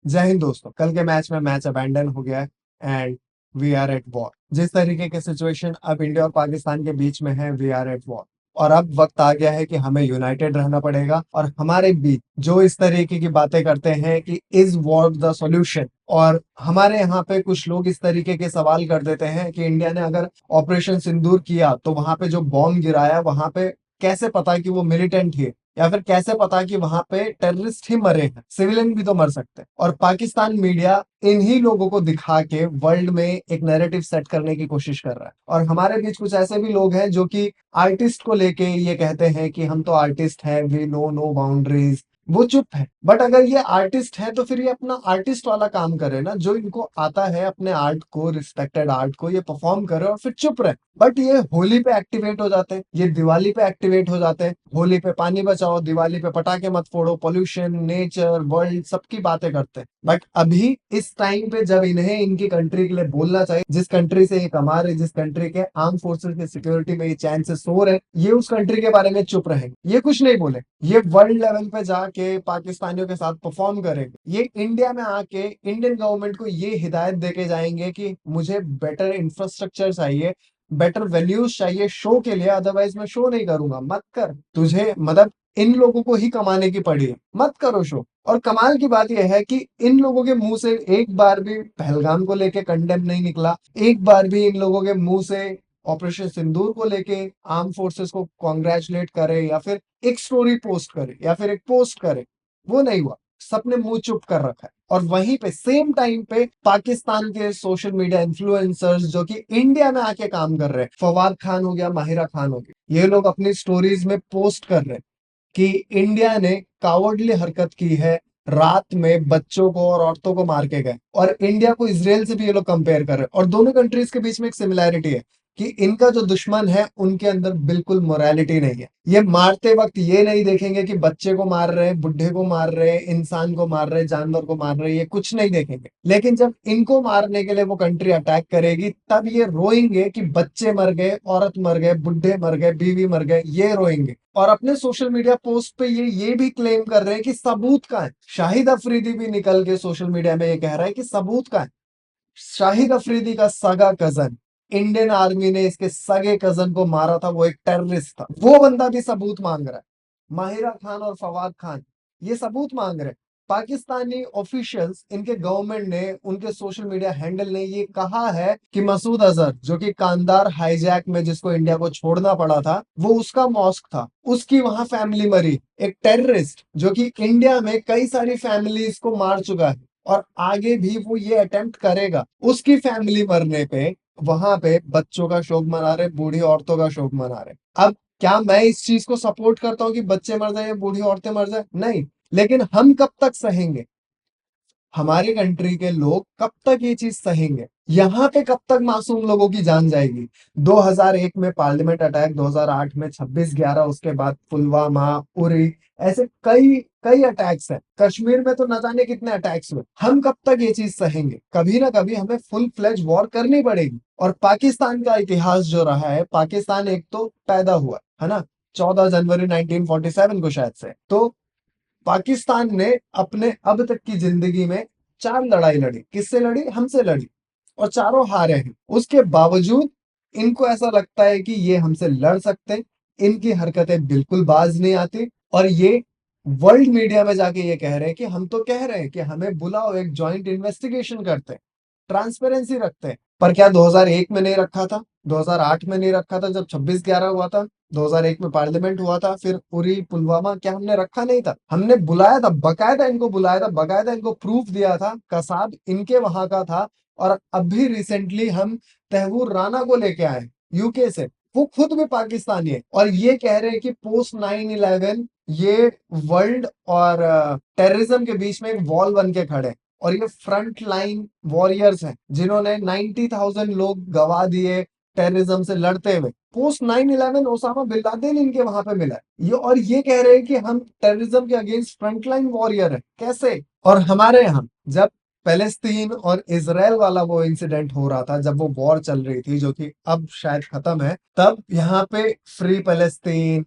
जय हिंद दोस्तों। कल के मैच में मैच अबैंडन हो गया है and we are at war. जिस तरीके के सिचुएशन अब इंडिया और पाकिस्तान के बीच में है, वी आर एट वॉर। और अब वक्त आ गया है कि हमें यूनाइटेड रहना पड़ेगा। और हमारे बीच जो इस तरीके की बातें करते हैं कि इज वॉर द सॉल्यूशन, और हमारे यहाँ पे कुछ लोग इस तरीके के सवाल कर देते हैं कि इंडिया ने अगर ऑपरेशन सिंदूर किया तो वहां पे जो बॉम्ब गिराया वहां पे कैसे पता कि वो मिलिटेंट ही है, या फिर कैसे पता कि वहां पे टेररिस्ट ही मरे हैं, सिविलियन भी तो मर सकते हैं। और पाकिस्तान मीडिया इन्हीं लोगों को दिखा के वर्ल्ड में एक नैरेटिव सेट करने की कोशिश कर रहा है। और हमारे बीच कुछ ऐसे भी लोग हैं जो कि आर्टिस्ट को लेके ये कहते हैं कि हम तो आर्टिस्ट हैं, वी नो नो बाउंड्रीज। वो चुप है, बट अगर ये आर्टिस्ट है तो फिर ये अपना आर्टिस्ट वाला काम करे ना, जो इनको आता है अपने आर्ट को, रिस्पेक्टेड आर्ट को ये परफॉर्म करे और फिर चुप रहे। बट ये होली पे एक्टिवेट हो जाते हैं, ये दिवाली पे एक्टिवेट हो जाते हैं। होली पे पानी बचाओ, दिवाली पे पटाखे मत फोड़ो, पोल्यूशन, नेचर, वर्ल्ड, सबकी बातें करते हैं। बट अभी इस टाइम पे जब इन्हें इनकी कंट्री के लिए बोलना चाहिए, जिस कंट्री से ये कमा रहे, जिस कंट्री के आर्म फोर्सेस की सिक्योरिटी में ये चैन से सो रहे, ये उस कंट्री के बारे में चुप रहेंगे, ये कुछ नहीं बोले। ये वर्ल्ड लेवल पे जाके पाकिस्तानियों के साथ परफॉर्म करेंगे। ये इंडिया में आके इंडियन गवर्नमेंट को ये हिदायत देके जाएंगे कि मुझे बेटर इंफ्रास्ट्रक्चर चाहिए, बेटर वैल्यूज चाहिए शो के लिए, अदरवाइज मैं शो नहीं करूंगा। मत कर, तुझे मतलब इन लोगों को ही कमाने की पड़ी है, मत करो शो। और कमाल की बात यह है कि इन लोगों के मुंह से एक बार भी पहलगाम को लेके कंडेम नहीं निकला, एक बार भी इन लोगों के मुंह से ऑपरेशन सिंदूर को लेके आर्म फोर्सेस को कॉन्ग्रेचुलेट करे, या फिर एक स्टोरी पोस्ट करे, या फिर एक पोस्ट करे, वो नहीं हुआ। सबने मुंह चुप कर रखा है। और वहीं पे सेम टाइम पे पाकिस्तान के सोशल मीडिया इन्फ्लुएंसर्स जो कि इंडिया में आके काम कर रहे हैं, फवाद खान हो गया, माहिरा खान हो गई, ये लोग अपनी स्टोरीज में पोस्ट कर रहे हैं कि इंडिया ने कावर्डली हरकत की है, रात में बच्चों को और औरतों को मार के गए। और इंडिया को इसराइल से भी ये लोग कंपेयर कर रहे हैं। और दोनों कंट्रीज के बीच में एक सिमिलैरिटी है कि इनका जो दुश्मन है उनके अंदर बिल्कुल मोरालिटी नहीं है। ये मारते वक्त ये नहीं देखेंगे कि बच्चे को मार रहे हैं, बुढ़े को मार रहे हैं, इंसान को मार रहे हैं, जानवर को मार रहे हैं, ये कुछ नहीं देखेंगे। लेकिन जब इनको मारने के लिए वो कंट्री अटैक करेगी तब ये रोएंगे कि बच्चे मर गए, औरत मर गए, बुढ़े मर गए, बीवी मर गए, ये रोएंगे। और अपने सोशल मीडिया पोस्ट पे ये भी क्लेम कर रहे हैं कि सबूत का है। शाहिद अफरीदी भी निकल के सोशल मीडिया में ये कह रहा है कि सबूत का है। शाहिद अफरीदी का सगा कजन, इंडियन आर्मी ने इसके सगे कजन को मारा था, वो एक टेररिस्ट था, वो बंदा भी सबूत मांग रहा है। माहिरा खान और फवाद खान ये सबूत मांग रहे हैं। पाकिस्तानी ऑफिशियल्स, इनके गवर्नमेंट ने, उनके सोशल मीडिया हैंडल ने ये कहा है कि मसूद अजहर जो कि कांदार हाईजैक में जिसको इंडिया को छोड़ना पड़ा था, वो उसका मॉस्क था, उसकी वहां फैमिली मरी। एक टेररिस्ट जो कि इंडिया में कई सारी फैमिलीज को मार चुका है और आगे भी वो ये अटेम्प्ट करेगा, उसकी फैमिली मरने पे वहां पे बच्चों का शोक मना रहे, बूढ़ी औरतों का शोक मना रहे। अब क्या मैं इस चीज को सपोर्ट करता हूँ कि बच्चे मर जाए या बूढ़ी औरतें मर जाए? नहीं। लेकिन हम कब तक सहेंगे? हमारी कंट्री के लोग कब तक ये चीज सहेंगे? यहाँ पे कब तक मासूम लोगों की जान जाएगी? 2001 में पार्लियामेंट अटैक, 2008 में 26/11, उसके बाद पुलवामा, उरी, ऐसे कई कई अटैक्स हैं। कश्मीर में तो न जाने कितने अटैक्स हुए। हम कब तक ये चीज सहेंगे? कभी ना कभी हमें फुल फ्लेज वॉर करनी पड़ेगी। और पाकिस्तान का इतिहास जो रहा है, पाकिस्तान एक तो पैदा हुआ है ना 14 जनवरी 1947 को शायद से, तो पाकिस्तान ने अपने अब तक की जिंदगी में 4 लड़ाई लड़ी। किससे लड़ी? हमसे लड़ी। और चारों हारे हैं। उसके बावजूद इनको ऐसा लगता है कि ये हमसे लड़ सकते हैं। इनकी हरकतें बिल्कुल बाज नहीं आती। और ये वर्ल्ड मीडिया में जाके ये कह रहे हैं कि हम तो कह रहे हैं कि हमें बुलाओ, एक जॉइंट इन्वेस्टिगेशन करते हैं, ट्रांसपेरेंसी रखते हैं। पर क्या 2001 में नहीं रखा था? 2008 में नहीं रखा था जब 26/11 हुआ था? 2001 में पार्लियामेंट हुआ था, फिर उरी, पुलवामा, क्या हमने रखा नहीं था? हमने बुलाया था, बकायदा इनको बुलाया था, बकायदा इनको प्रूफ दिया था, कसाब इनके वहां का था। और अभी रिसेंटली हम तहवूर राना को लेके आए यूके से, वो खुद भी पाकिस्तानी है, और ये कह रहे हैं कि पोस्ट 9/11 ये वर्ल्ड और टेररिज्म के बीच में एक वॉल बन के खड़े हैं। और ये फ्रंट लाइन वॉरियर्स हैं जिन्होंने 90,000 लोग गवा दिए टेररिज्म से लड़ते हुए। पोस्ट 9/11 ओसामा बिन लादेन इनके वहां पे मिला है ये, और ये कह रहे हैं कि हम टेररिज्म के अगेंस्ट फ्रंटलाइन वॉरियर है। कैसे? और हमारे यहाँ जब फलस्तीन और इसराइल वाला वो इंसिडेंट हो रहा था, जब वो वॉर चल रही थी जो कि अब शायद खत्म है, तब यहाँ पे फ्री फलस्तीन,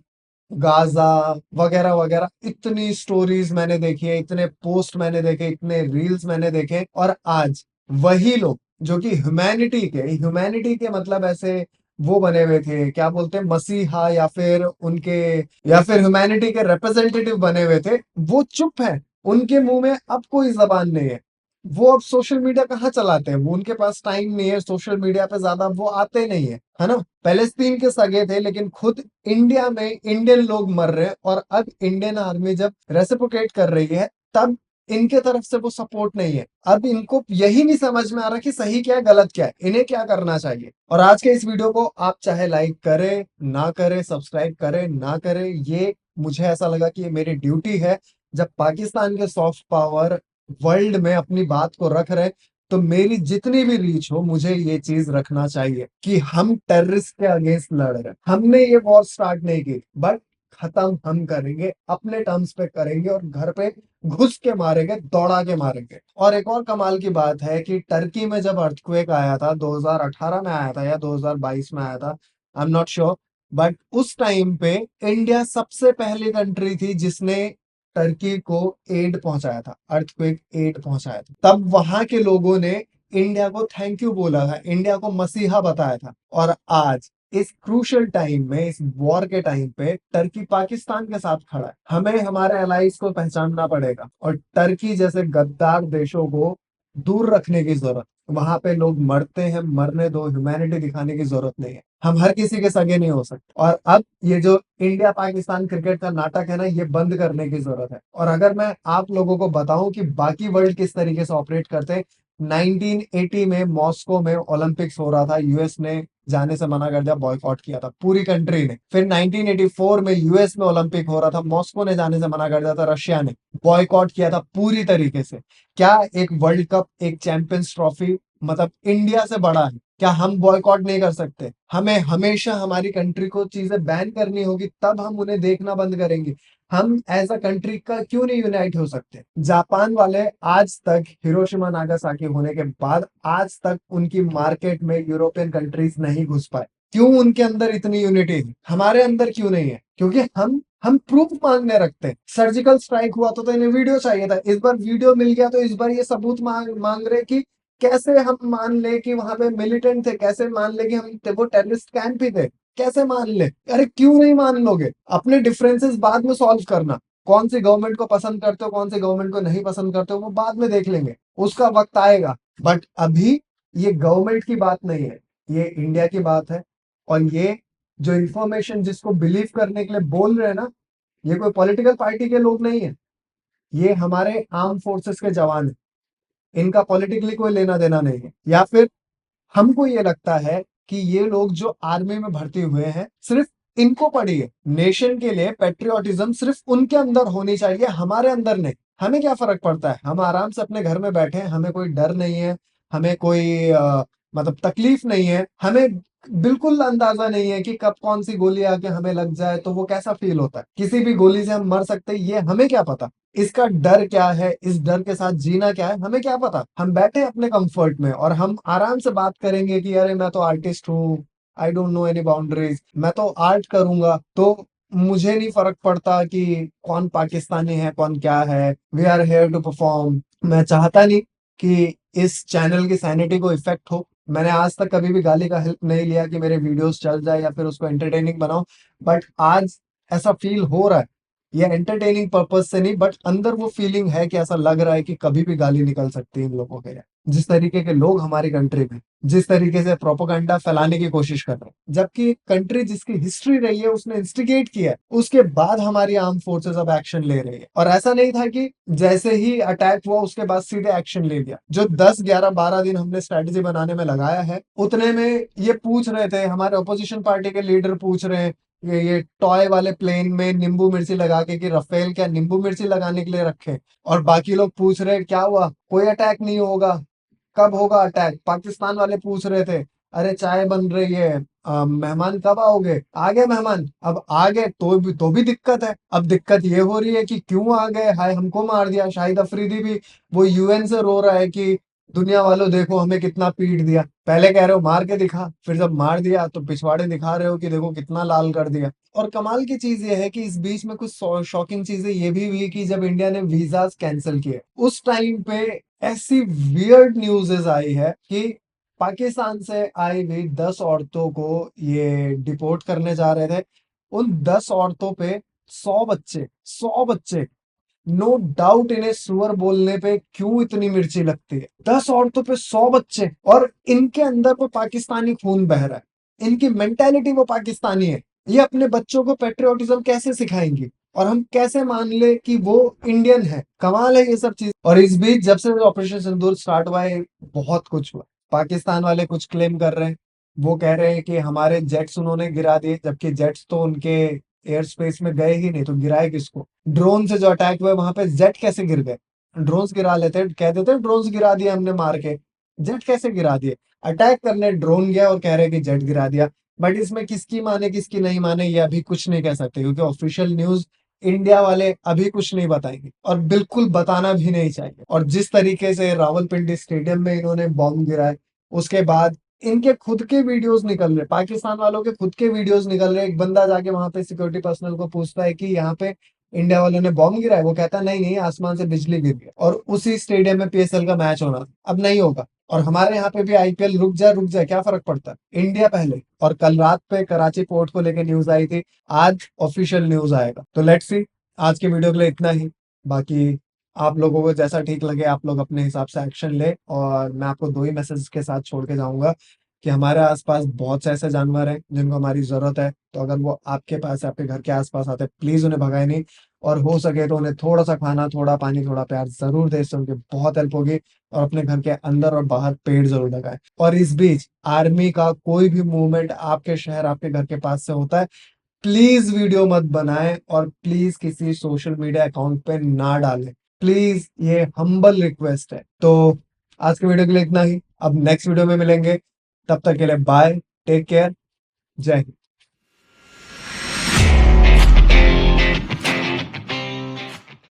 गाजा वगैरह वगैरह, इतनी स्टोरीज मैंने देखी है, इतने पोस्ट मैंने देखे, इतने रील्स मैंने देखे। और आज वही लोग जो कि ह्यूमैनिटी के मतलब ऐसे वो बने हुए थे, क्या बोलते हैं, मसीहा या फिर उनके, या फिर ह्यूमैनिटी के रिप्रेजेंटेटिव बने हुए थे, वो चुप है। उनके मुंह में अब कोई जबान नहीं है। वो अब सोशल मीडिया कहाँ चलाते हैं, वो उनके पास टाइम नहीं है, सोशल मीडिया पे ज्यादा वो आते नहीं है ना। पैलेस्तीन के सगे थे, लेकिन खुद इंडिया में इंडियन लोग मर रहे हैं, और अब इंडियन आर्मी जब रेसिप्रोकेट कर रही है, तब इनके तरफ से वो सपोर्ट नहीं है। अब इनको यही नहीं समझ में आ रहा कि सही क्या है गलत क्या है, इन्हें क्या करना चाहिए। और आज के इस वीडियो को आप चाहे लाइक करें ना करें, सब्सक्राइब करें ना करें, ये मुझे ऐसा लगा कि ये मेरी ड्यूटी है। जब पाकिस्तान के सॉफ्ट पावर वर्ल्ड में अपनी बात को रख रहे, तो मेरी जितनी भी रीच हो, मुझे ये चीज रखना चाहिए कि हम टेररिस्ट के अगेंस्ट लड़ रहे हैं। हमने ये वॉर स्टार्ट नहीं की, बट खत्म हम करेंगे, अपने टर्म्स पे करेंगे, और घर पे घुस के मारेंगे, दौड़ा के मारेंगे। और एक और कमाल की बात है कि टर्की में जब अर्थक्वेक आया था, 2018 में आया था या 2022 में आया था, I am not sure, but उस टाइम पे इंडिया सबसे पहली कंट्री थी जिसने टर्की को एड पहुंचाया था, अर्थक्वेक एड पहुंचाया था। तब वहां के लोगों ने इंडिया को थैंक यू बोला था, इंडिया को मसीहा बताया था। और आज इस क्रूशियल टाइम में, इस वॉर के टाइम पे टर्की पाकिस्तान के साथ खड़ा है। हमें हमारे अलाइज को पहचानना पड़ेगा, और टर्की जैसे गद्दार देशों को दूर रखने की जरूरत। वहां पे लोग मरते हैं, मरने दो, ह्यूमैनिटी दिखाने की जरूरत नहीं है। हम हर किसी के सगे नहीं हो सकते। और अब ये जो इंडिया पाकिस्तान क्रिकेट का नाटक है ना, ये बंद करने की जरूरत है। और अगर मैं आप लोगों को बताऊं कि बाकी वर्ल्ड किस तरीके से ऑपरेट करते हैं, 1980 में मॉस्को में ओलंपिक्स हो रहा था, यूएस ने जाने से मना कर दिया, बॉयकॉट किया था पूरी कंट्री ने। फिर 1984 में यूएस में ओलंपिक हो रहा था, मॉस्को ने जाने से मना कर दिया था, रशिया ने बॉयकॉट किया था पूरी तरीके से। क्या एक वर्ल्ड कप, एक चैंपियंस ट्रॉफी मतलब इंडिया से बड़ा है? क्या हम बॉयकॉट नहीं कर सकते? हमें हमेशा हमारी कंट्री को चीजें बैन करनी होगी, तब हम उन्हें देखना बंद करेंगे। हम एज अ कंट्री का क्यों नहीं यूनाइट हो सकते? जापान वाले आज तक, हिरोशिमा नागासाकी होने के बाद आज तक उनकी मार्केट में यूरोपियन कंट्रीज नहीं घुस पाए। क्यों? उनके अंदर इतनी यूनिटी है, हमारे अंदर क्यों नहीं है? क्योंकि हम प्रूफ मांगने रखते हैं। सर्जिकल स्ट्राइक हुआ तो इन्हें वीडियो चाहिए था, इस बार वीडियो मिल गया, तो इस बार ये सबूत मांग रहे कि कैसे हम मान ले कि वहां पे मिलिटेंट थे, कैसे मान ले कि हम वो टेररिस्ट कैंप ही थे, कैसे मान ले? अरे क्यों नहीं मान लोगे? अपने डिफरेंसेस बाद में सॉल्व करना। कौन सी गवर्नमेंट को पसंद करते हो, कौन सी गवर्नमेंट को नहीं पसंद करते हो, वो बाद में देख लेंगे, उसका वक्त आएगा। बट अभी ये गवर्नमेंट की बात नहीं है, ये इंडिया की बात है। और ये जो इंफॉर्मेशन जिसको बिलीव करने के लिए बोल रहे हैं ना, ये कोई पॉलिटिकल पार्टी के लोग नहीं है, ये हमारे आर्म फोर्सेस के जवान है। इनका पॉलिटिकली कोई लेना देना नहीं है। या फिर हमको ये लगता है कि ये लोग जो आर्मी में भर्ती हुए हैं, सिर्फ इनको पड़ी है नेशन के लिए पेट्रियोटिज्म, सिर्फ उनके अंदर होनी चाहिए, हमारे अंदर नहीं। हमें क्या फर्क पड़ता है? हम आराम से अपने घर में बैठे हैं, हमें कोई डर नहीं है, हमें कोई मतलब तकलीफ नहीं है, हमें बिल्कुल अंदाजा नहीं है कि कब कौन सी गोली आके हमें लग जाए तो वो कैसा फील होता है। किसी भी गोली से हम मर सकते हैं, ये हमें क्या पता? इसका डर क्या है, इस डर के साथ जीना क्या है, हमें क्या पता? हम बैठे हैं अपने कंफर्ट में, और हम आराम से बात करेंगे कि अरे मैं तो आर्टिस्ट हूँ, I don't know any boundaries, मैं तो आर्ट करूंगा, तो मुझे नहीं फर्क पड़ता कि कौन पाकिस्तानी है कौन क्या है, we are here to perform. मैं चाहता नहीं कि इस चैनल की सैनिटी को इफेक्ट हो। मैंने आज तक कभी भी गाली का हेल्प नहीं लिया कि मेरे वीडियोस चल जाए या फिर उसको एंटरटेनिंग बनाओ, बट आज ऐसा फील हो रहा है। ये एंटरटेनिंग पर्पज से नहीं, बट अंदर वो फीलिंग है कि ऐसा लग रहा है कि कभी भी गाली निकल सकती है इन लोगों के। जिस तरीके के लोग हमारी कंट्री में, जिस तरीके से प्रोपोगंडा फैलाने की कोशिश कर रहे हैं, जबकि कंट्री जिसकी हिस्ट्री रही है, उसने इंस्टिगेट किया है, उसके बाद हमारी आर्म फोर्सेस अब एक्शन ले रही है। और ऐसा नहीं था कि जैसे ही अटैक हुआ उसके बाद सीधे एक्शन ले लिया। जो 10 11 12 दिन हमने स्ट्रेटेजी बनाने में लगाया है, उतने में ये पूछ रहे थे, हमारे अपोजिशन पार्टी के लीडर पूछ रहे हैं, ये टॉय वाले प्लेन में नींबू मिर्ची लगा के कि रफेल क्या नींबू मिर्ची लगाने के लिए रखे? और बाकी लोग पूछ रहे हैं क्या हुआ, कोई अटैक नहीं होगा, कब होगा अटैक? पाकिस्तान वाले पूछ रहे थे, अरे चाय बन रही है, मेहमान कब आओगे? आ गए मेहमान? अब आ गए तो भी दिक्कत है। अब दिक्कत ये हो रही है कि क्यों आ गए, हाय हमको मार दिया। शाहिद अफरीदी भी वो यूएन से रो रहा है कि दुनिया वालों देखो हमें कितना पीट दिया, पहले कह रहे हो मार के दिखा, फिर जब मार दिया तो पिछवाड़े दिखा रहे हो कि देखो कितना लाल कर दिया। और कमाल की चीज ये है कि इस बीच में कुछ शॉकिंग चीजें ये भी हुई कि जब इंडिया ने वीजास कैंसिल किए, उस टाइम पे ऐसी वियर्ड न्यूज़ेस आई है कि पाकिस्तान से आई हुई 10 औरतों को ये डिपोर्ट करने जा रहे थे। उन 10 औरतों पे 100 बच्चे, 100 बच्चे। नो डाउट इन्हें सुअर बोलने पे क्यों इतनी मिर्ची लगती है। 10 औरतों पे 100 बच्चे, और इनके अंदर वो पाकिस्तानी खून बह रहा है, इनकी मेंटेलिटी वो पाकिस्तानी है। ये अपने बच्चों को पेट्रियोटिज्म कैसे सिखाएंगी, और हम कैसे मान ले कि वो इंडियन है। कमाल है ये सब चीज। और इस बीच जब से ऑपरेशन सिंदूर स्टार्ट हुआ है, बहुत कुछ हुआ। पाकिस्तान वाले कुछ क्लेम कर रहे हैं, वो कह रहे हैं कि हमारे जेट्स उन्होंने गिरा दिए, जबकि जेट्स तो उनके एयर स्पेस में गए ही नहीं, तो गिराए किसको। ड्रोन से जो अटैक हुए वहां पे जेट कैसे गिर गए। ड्रोन्स गिरा लेते, कह देते ड्रोन्स गिरा दिए हमने मार के, जेट कैसे गिरा दिए। अटैक करने ड्रोन गया और कह रहे हैं कि जेट गिरा दिया। बट इसमें किसकी माने किसकी नहीं माने ये अभी कुछ नहीं कह सकते, क्योंकि ऑफिशियल न्यूज इंडिया वाले अभी कुछ नहीं बताएंगे, और बिल्कुल बताना भी नहीं चाहिए। और जिस तरीके से रावलपिंडी स्टेडियम में इन्होंने बॉम्ब गिराए, उसके बाद इनके खुद के वीडियोस निकल रहे, पाकिस्तान वालों के खुद के वीडियोस निकल रहे। एक बंदा जाके वहां पे सिक्योरिटी पर्सनल को पूछता है कि यहाँ पे इंडिया वालों ने बॉम्ब गिरा है, वो कहता है नहीं नहीं, आसमान से बिजली गिर गई। और उसी स्टेडियम में पीएसएल का मैच होना था, अब नहीं होगा। और हमारे यहाँ पे भी आईपीएल रुक जाए क्या फर्क पड़ता है, इंडिया पहले। और कल रात पे कराची पोर्ट को लेकर न्यूज आई थी, आज ऑफिशियल न्यूज आएगा, तो लेट्स सी। आज के वीडियो के लिए इतना ही। बाकी आप लोगों को जैसा ठीक लगे आप लोग अपने हिसाब से एक्शन ले। और मैं आपको दो ही मैसेज के साथ छोड़ के जाऊंगा कि हमारे आसपास बहुत से ऐसे जानवर हैं जिनको हमारी जरूरत है, तो अगर वो आपके पास, आपके घर के आसपास आते हैं, प्लीज उन्हें भगाए नहीं। और हो सके तो उन्हें थोड़ा सा खाना, थोड़ा पानी, थोड़ा प्यार जरूर दे, इससे उनकी बहुत हेल्प होगी। और अपने घर के अंदर और बाहर पेड़ जरूर लगाए। और इस बीच आर्मी का कोई भी मूवमेंट आपके शहर, आपके घर के पास से होता है, प्लीज वीडियो मत बनाएं, और प्लीज किसी सोशल मीडिया अकाउंट पे ना डालें। प्लीज, ये हम्बल रिक्वेस्ट है। तो आज के वीडियो के लिए इतना ही, अब नेक्स्ट वीडियो में मिलेंगे। तब तक के लिए बाय, टेक केयर, जय हिंद।